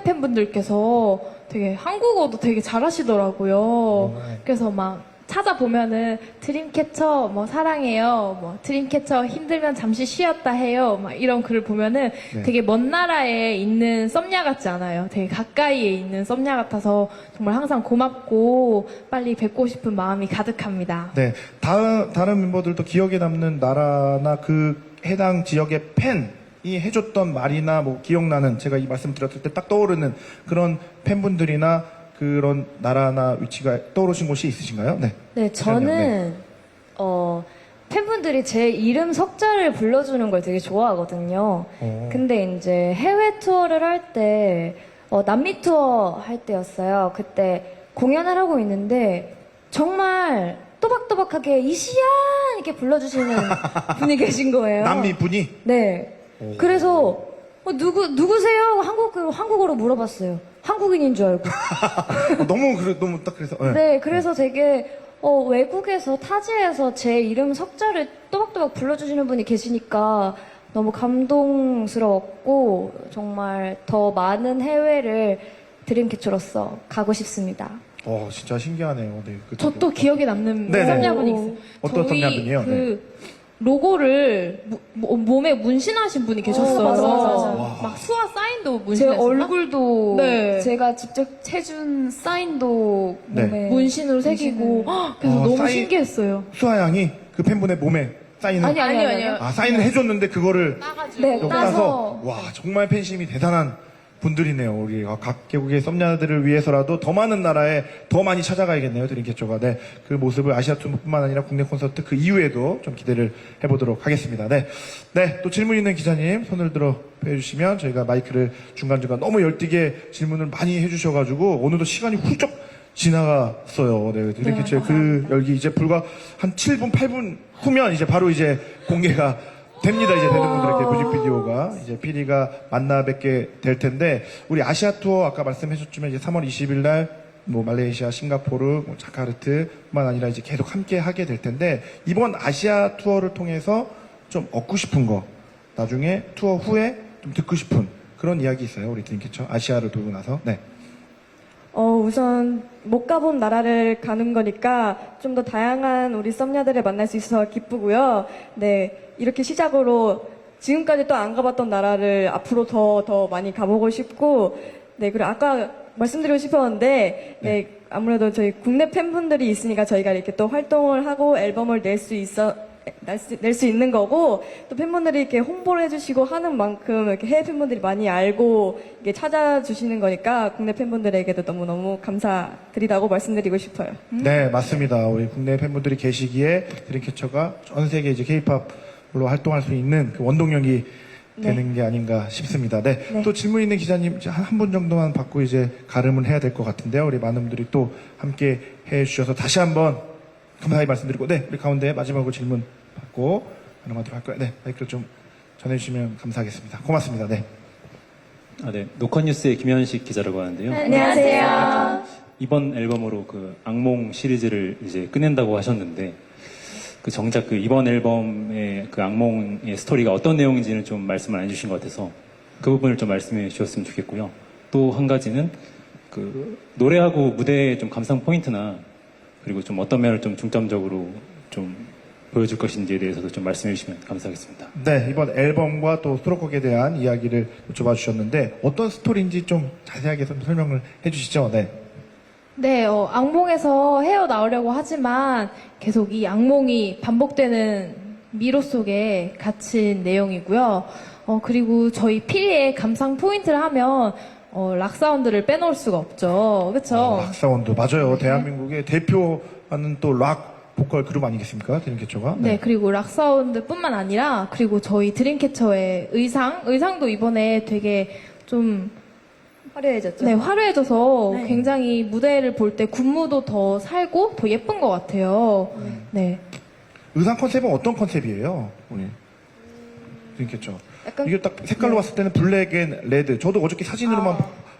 팬분들께서 되게 한국어도 되게 잘하시더라고요. 그래서 막 찾아보면은 드림캐쳐 뭐 사랑해요, 뭐 드림캐쳐 힘들면 잠시 쉬었다 해요, 막 이런 글을 보면은 되게 먼 나라에 있는 썸녀 같지 않아요. 되게 가까이에 있는 썸녀 같아서 정말 항상 고맙고 빨리 뵙고 싶은 마음이 가득합니다. 네. 다른 멤버들도 기억에 남는 나라나 그 해당 지역의 팬이 해줬던 말이나 뭐 기억나는, 제가 이 말씀 드렸을 때 딱 떠오르는 그런 팬분들이나 그런 나라나 위치가 떠오르신 곳이 있으신가요? 네. 네, 저는 팬분들이 제 이름 석자를 불러주는 걸 되게 좋아하거든요. 근데 이제 해외 투어를 할 때 남미 투어 할 때였어요. 그때 공연을 하고 있는데 정말 또박또박하게 이시안 이렇게 불러주시는 분이 계신 거예요. 남미 분이? 네. 그래서 누구세요? 한국어로 물어봤어요. 한국인인 줄 알고. 너무 딱 그래서. 네, 그래서 되게 외국에서 타지에서 제 이름 석자를 또박또박 불러주시는 분이 계시니까 너무 감동스러웠고 정말 더 많은 해외를 드림캐쳐로서 가고 싶습니다. 진짜 신기하네요. 네. 저 또 기억에 남는 네네. 썸녀분이 있어요. 어떤 저희 썸녀분이요? 그 로고를 몸에 문신하신 분이 계셨어요. 맞아. 막 수화 사인도 제 문신했었나? 얼굴도 네. 제가 직접 해준 사인도 네. 몸에 문신으로 새기고 그래서 너무 사인- 신기했어요. 수아 양이 그 팬분의 몸에 사인을. 아니요. 사인을 해줬는데 그거를 네, 여기 따서 따서. 와, 정말 팬심이 대단한 분들이네요. 우리 각개국의 썸녀들을 위해서라도 더 많은 나라에 더 많이 찾아가야겠네요. 드림캐쳐가. 네. 그 모습을 아시아 투어뿐만 아니라 국내 콘서트 그 이후에도 좀 기대를 해보도록 하겠습니다. 네. 네. 또 질문 있는 기자님 손을 들어 해주시면 저희가 마이크를 중간중간 너무 열띠게 질문을 많이 해주셔가지고 오늘도 시간이 훌쩍 지나갔어요. 네. 드림캐쳐의 그 열기 이제 불과 한 7분, 8분 후면 이제 바로 이제 공개가 됩니다. 이제 되는 분들에게 뮤직비디오가 이제 피리가 만나 뵙게 될 텐데 우리 아시아 투어 아까 말씀해줬지만 이제 3월 20일 날 뭐 말레이시아, 싱가포르, 뭐 자카르트뿐만 아니라 이제 계속 함께 하게 될 텐데 이번 아시아 투어를 통해서 좀 얻고 싶은 거 나중에 투어 후에 좀 듣고 싶은 그런 이야기 있어요. 우리 드림캐쳐 아시아를 돌고 나서. 네. 우선 못 가본 나라를 가는 거니까 좀 더 다양한 우리 썸녀들을 만날 수 있어서 기쁘고요. 네, 이렇게 시작으로 지금까지 또 안 가봤던 나라를 앞으로 더 많이 가보고 싶고, 네, 그리고 아까 말씀드리고 싶었는데, 네, 아무래도 저희 국내 팬분들이 있으니까 저희가 이렇게 또 활동을 하고 앨범을 낼 수 있는 거고, 또 팬분들이 이렇게 홍보를 해주시고 하는 만큼 이렇게 해외 팬분들이 많이 알고 이게 찾아주시는 거니까 국내 팬분들에게도 너무너무 감사드리다고 말씀드리고 싶어요. 네, 맞습니다. 우리 국내 팬분들이 계시기에 드림캐쳐가 전 세계 이제 K-팝으로 활동할 수 있는 그 원동력이 되는 게 아닌가 싶습니다. 네. 또 질문 있는 기자님 한 분 정도만 받고 이제 가름을 해야 될 것 같은데요. 우리 많은 분들이 또 함께 해 주셔서 다시 한번 감사히 말씀드리고, 네, 우리 가운데 마지막으로 질문 받고 하나마디로 할 거예요. 네, 마이크를 좀 전해주시면 감사하겠습니다. 고맙습니다. 네. 네. 노컷뉴스의 김현식 기자라고 하는데요. 안녕하세요. 이번 앨범으로 그 악몽 시리즈를 이제 끝낸다고 하셨는데, 그 정작 그 이번 앨범의 그 악몽의 스토리가 어떤 내용인지는 좀 말씀을 안 해주신 것 같아서 그 부분을 좀 말씀해 주셨으면 좋겠고요. 또 한 가지는 그 노래하고 무대의 좀 감상 포인트나 그리고 좀 어떤 면을 좀 중점적으로 좀 보여줄 것인지에 대해서도 좀 말씀해 주시면 감사하겠습니다. 네, 이번 앨범과 또 수록곡에 대한 이야기를 여쭤봐 주셨는데 어떤 스토리인지 좀 자세하게 좀 설명을 해주시죠. 네. 네, 악몽에서 헤어나오려고 하지만 계속 이 악몽이 반복되는 미로 속에 갇힌 내용이고요. 그리고 저희 피리의 감상 포인트를 하면 락사운드를 빼놓을 수가 없죠. 그렇죠? 락사운드 맞아요. 대한민국의 대표하는 또 락 보컬 그룹 아니겠습니까? 드림캐쳐가. 네, 그리고 락사운드뿐만 아니라 그리고 저희 드림캐쳐의 의상도 이번에 되게 좀 화려해졌죠? 네, 화려해져서 굉장히 무대를 볼 때 군무도 더 살고 더 예쁜 것 같아요. 네. 의상 컨셉은 어떤 컨셉이에요? 우리 드림캐쳐. 이게 딱 색깔로 봤을 때는 블랙 앤 레드. 저도 어저께 사진으로만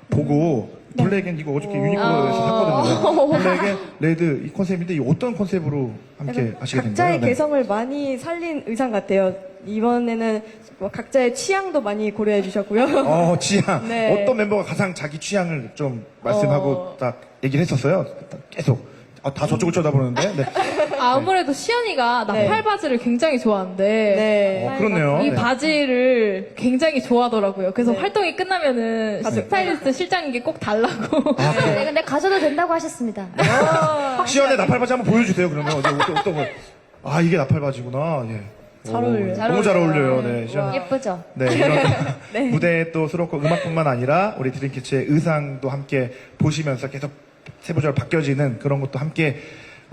보고 블랙 앤 이거 어저께 유니클로에서 샀거든요. 블랙 앤 레드 이 컨셉인데 이 어떤 컨셉으로 함께 하시게 된 거예요? 각자의 개성을 많이 살린 의상 같아요. 이번에는 뭐 각자의 취향도 많이 고려해 주셨고요. 취향. 네. 어떤 멤버가 가장 자기 취향을 좀 말씀하고 딱 얘기를 했었어요? 계속. 다 저쪽을 쳐다보는데. 네. 아무래도 시연이가 나팔 바지를 굉장히 좋아하는데 네. 그렇네요. 이 네. 바지를 굉장히 좋아하더라고요. 그래서 활동이 끝나면은 스타일리스트 실장님께 꼭 달라고. 네, 근데 가져도 된다고 하셨습니다. 시연의 나팔바지 한번 보여주세요. 그러면 어떤 거? 이게 나팔바지구나. 예. 잘 어울려요. 너무 잘 어울려요. 네. 시연. 예쁘죠? 네, 이런 무대에 또 수록곡 음악뿐만 아니라 우리 드림캐쳐의 의상도 함께 보시면서 계속 세부적으로 바뀌어지는 그런 것도 함께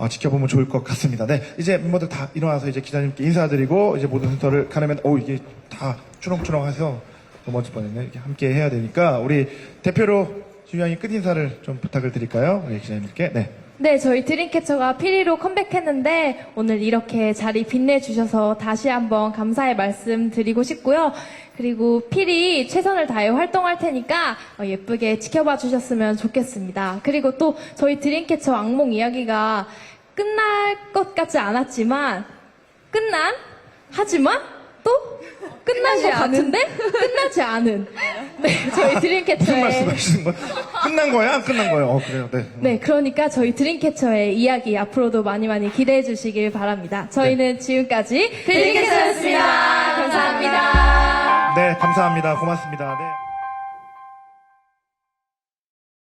지켜보면 좋을 것 같습니다. 네, 이제 멤버들 다 일어나서 이제 기자님께 인사드리고 이제 모든 순서를 가려면 이게 다 추렁추렁해서 넘어질 뻔했네. 이렇게 함께 해야 되니까 우리 대표로 주영이 끝 인사를 좀 부탁을 드릴까요? 우리 기자님께. 네. 네, 저희 드림캐쳐가 피리로 컴백했는데 오늘 이렇게 자리 빛내주셔서 다시 한번 감사의 말씀 드리고 싶고요. 그리고 피리 최선을 다해 활동할 테니까 예쁘게 지켜봐 주셨으면 좋겠습니다. 그리고 또 저희 드림캐쳐 악몽 이야기가 끝날 것 같지 않았지만 하지만 또 끝난 것 같은데 끝나지 않은 저희 무슨 드림캐쳐의 말씀하시는 거예요? 끝난 거예요? 안 끝난 거예요? 그래요. 네. 네, 그러니까 저희 드림캐쳐의 이야기 앞으로도 많이 많이 기대해 주시길 바랍니다. 저희는 지금까지 드림캐쳐였습니다. 감사합니다. 네, 감사합니다. 고맙습니다. 네.